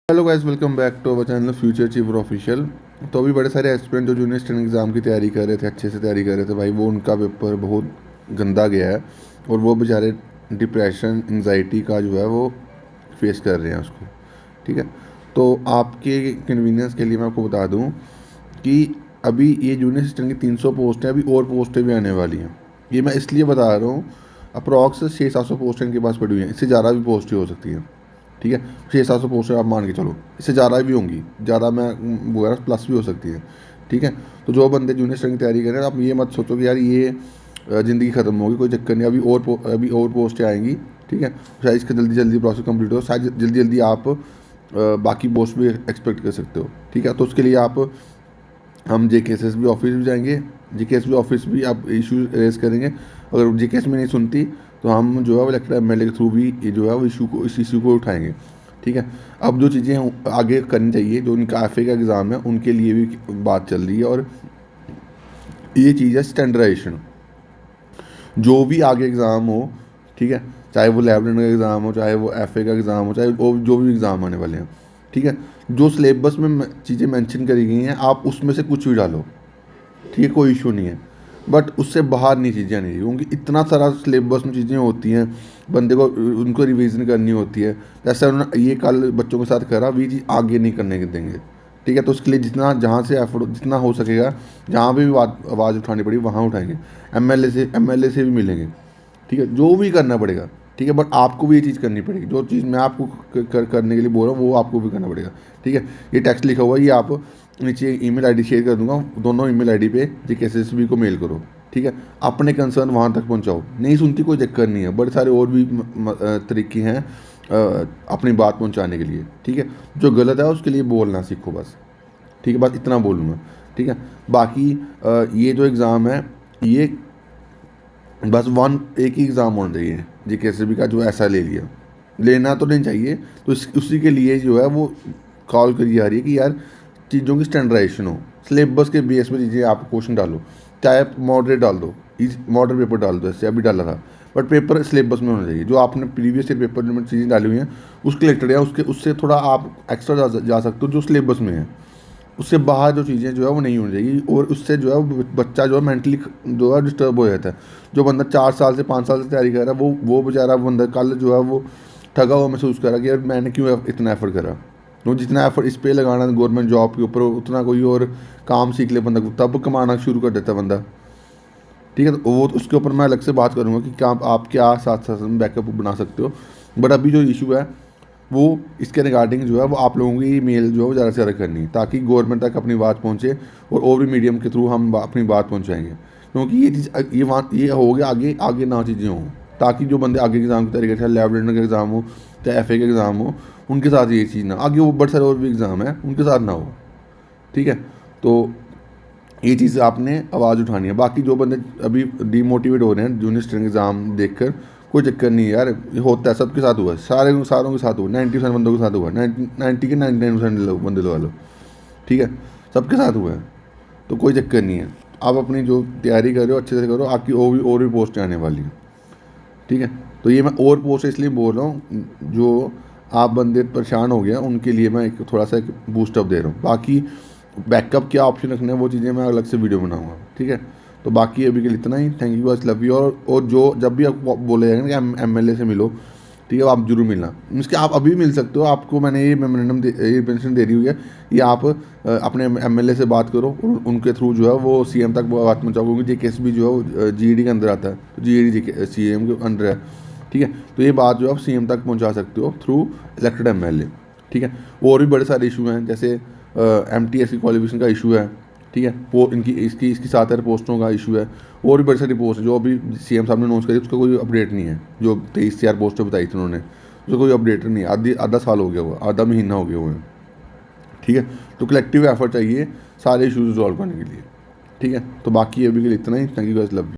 Hello guys, welcome back to our channel future achiever official. तो अभी बड़े सारे एस्पिरेंट जो जूनियर स्टूडेंट एग्ज़ाम की तैयारी कर रहे थे, अच्छे से तैयारी कर रहे थे भाई, वो उनका पेपर बहुत गंदा गया है और वो बेचारे डिप्रेशन एंजाइटी का जो है वो फेस कर रहे हैं उसको। ठीक है, तो आपके कन्वीनियंस के लिए मैं आपको बता दूं कि अभी ये जूनियर असिस्टेंट की 300 पोस्ट है, अभी और पोस्टें भी आने वाली हैं। ये मैं इसलिए बता रहा हूँ, अप्रॉक्स 600-700 पोस्टें इनके पास पड़ी हुई हैं, इससे ज़्यादा भी पोस्टें हो सकती हैं। ठीक है, 600-700 पोस्टें आप मान के चलो, इससे ज़्यादा भी होंगी, ज़्यादा मैं वो है प्लस भी हो सकती है। ठीक है, तो जो बंदे जूनियर स्टूडेंट की तैयारी कर रहे हैं, आप ये मत सोचो कि यार ये ज़िंदगी ख़त्म होगी, कोई चक्कर नहीं, अभी और पोस्टें आएंगी। ठीक है, शायद इसका जल्दी जल्दी प्रोसेस कंप्लीट हो, शायद जल्दी जल्दी आप बाकी पोस्ट भी एक्सपेक्ट कर सकते हो। ठीक है, तो उसके लिए आप हम JKSSB ऑफिस भी जाएंगे, JKSSB ऑफिस भी आप इशू रेज करेंगे। अगर JKSSB नहीं सुनती तो हम जो है वो इलेक्टेड MLA के थ्रू भी ये जो है वो इस इशू को उठाएंगे। ठीक है, अब जो चीज़ें आगे करनी चाहिए, जो उनका FA का एग्ज़ाम है उनके लिए भी बात चल रही है, और ये चीज़ है स्टैंडर्डाइजेशन। जो भी आगे एग्ज़ाम हो, ठीक है, चाहे वो लेवल का एग्ज़ाम हो, चाहे वो FA का एग्ज़ाम हो, चाहे वो जो भी एग्ज़ाम आने वाले हैं, ठीक है, जो सिलेबस में चीज़ें मेंशन करी गई हैं आप उसमें से कुछ भी डालो। ठीक है, कोई इशू नहीं है, बट उससे बाहर नहीं चीज़ें नहीं, क्योंकि इतना सारा सिलेबस में चीज़ें होती हैं, बंदे को उनको रिवीजन करनी होती है। जैसे उन्होंने ये कल बच्चों के साथ करा, वही चीज़ आगे नहीं करने देंगे। ठीक है, तो उसके लिए जितना जहाँ से एफर्ट जितना हो सकेगा, जहाँ भी आवाज़ उठानी पड़ी वहाँ उठाएंगे। MLA से भी मिलेंगे। ठीक है, जो भी करना पड़ेगा। ठीक है, बट आपको भी ये चीज़ करनी पड़ेगी, जो चीज़ मैं आपको करने के लिए बोल रहा हूँ वो आपको भी करना पड़ेगा। ठीक है, ये टेक्स्ट लिखा हुआ है, ये आप नीचे ईमेल आईडी शेयर कर दूंगा, दोनों ईमेल आईडी पे JKSSB को मेल करो। ठीक है, अपने कंसर्न वहाँ तक पहुँचाओ, नहीं सुनती कोई चक्कर नहीं है, बड़े सारे और भी तरीके हैं अपनी बात पहुँचाने के लिए। ठीक है, जो गलत है उसके लिए बोलना सीखो बस। ठीक है, बस इतना बोलूँगा। ठीक है, बाकी ये जो एग्ज़ाम है, ये बस एक ही एग्ज़ाम होना चाहिए JKSSB का, जो ऐसा ले लिया, लेना तो नहीं चाहिए। तो उसी के लिए जो है वो कॉल करी जा रही है कि यार चीज़ों की स्टैंडर्डाइजेशन हो, सिलेबस के बेस पे चीज़ें आप क्वेश्चन डालो, चाहे मॉडरेट डाल दो, मॉडरेट पेपर डाल दो, जैसे अभी डाला था, बट पेपर सिलेबस में होना चाहिए। जो आपने प्रीवियस ईयर पेपर में चीज़ें डाली हुई हैं उसके रिलेटेड है, उससे थोड़ा आप एक्स्ट्रा जा सकते हो जो सिलेबस में है। उससे बाहर जो चीज़ें जो है वो नहीं होनी चाहिए, और उससे जो है बच्चा जो है मेंटली जो है डिस्टर्ब हो जाता है। जो बंदा 4 साल से 5 साल से तैयारी कर रहा है, वो बेचारा बंदा कल जो है वो ठगा हुआ महसूस कर रहा कि यार मैंने क्यों इतना एफर्ट करा। तो जितना एफर्ट इस पे लगाना गवर्नमेंट जॉब के ऊपर, उतना कोई और काम सीख ले बंदा, तब कमाना शुरू कर देता है बंदा। ठीक है, तो वो तो उसके ऊपर मैं अलग से बात करूँगा कि क्या आप क्या साथ साथ में बैकअप बना सकते हो। बट अभी जो इशू है वो इसके रिगार्डिंग जो है वो आप लोगों की मेल जो है वो ज़्यादा से ज़्यादा करनी है, ताकि गवर्नमेंट तक अपनी बात पहुँचे, और भी मीडियम के थ्रू हम अपनी बात पहुँचाएंगे। क्योंकि ये चीज़ ये हो गया, आगे आगे ना चीज़ें हों, ताकि जो बंदे आगे एग्ज़ाम की तैयारी करते हैं, लेवल का एग्ज़ाम हो चाहे FA का एग्ज़ाम हो, उनके साथ ये चीज़ ना आगे, वो बड़े सारे और भी एग्ज़ाम है उनके साथ ना हो। ठीक है, तो ये चीज़ आपने आवाज़ उठानी है। बाकी जो बंदे अभी डीमोटिवेट हो रहे हैं जूनियर स्टूडेंट एग्ज़ाम देखकर, कोई चक्कर नहीं है यार, ये होता है, सबके साथ हुआ है, सारों के साथ हुआ, 90% बंदों के साथ हुआ है, 90 के 99% बंदे लगा लो। ठीक है, सबके साथ हुआ है, तो कोई चक्कर नहीं है। आप अपनी जो तैयारी कर रहे हो अच्छे से करो, आपकी और भी पोस्टें आने वाली हैं। ठीक है, तो ये मैं और पोस्ट इसलिए बोल रहा हूँ, जो आप बंदे परेशान हो गया उनके लिए मैं एक थोड़ा सा एक बूस्टअप दे रहा हूँ। बाकी बैकअप क्या ऑप्शन रखना है वो चीज़ें मैं अलग से वीडियो बनाऊंगा। ठीक है, तो बाकी अभी के लिए इतना ही। Thank you guys, love you. और जो जब भी आपको बोले जाएगा ना कि MLA से मिलो, ठीक है, आप जरूर मिलना, मीन्स कि आप अभी मिल सकते हो, आपको मैंने ये मेमोरेंडम ये पेंशन दे रही हुई है, ये आप अपने MLA से बात करो, और उनके थ्रू जो है वो CM तक बात पहुँचाओ, क्योंकि JKSSB जो है वो GED के अंदर आता है, तो GED CM के अंडर है। ठीक है, तो ये बात जो आप CM तक पहुँचा सकते हो थ्रू इलेक्टेड MLA। ठीक है, और भी बड़े सारे इशू हैं, जैसे MTS की क्वालिफिकेशन का इशू है। ठीक है, वो इसकी 7,000 पोस्टों का इशू है, और भी बड़ी सारी पोस्ट है जो अभी CM साहब ने अनाउंस करी, उसका कोई अपडेट नहीं है। जो 23,000 पोस्टें बताई थी उन्होंने, उसका कोई अपडेट नहीं है, आधा साल हो गया हुआ, आधा महीना हो गया हुआ है। ठीक है, तो कलेक्टिव एफर्ट चाहिए सारे इशूज़ रिजॉल्व करने के लिए। ठीक है, तो बाकी अभी के लिए इतना ही। Thank you guys, love you.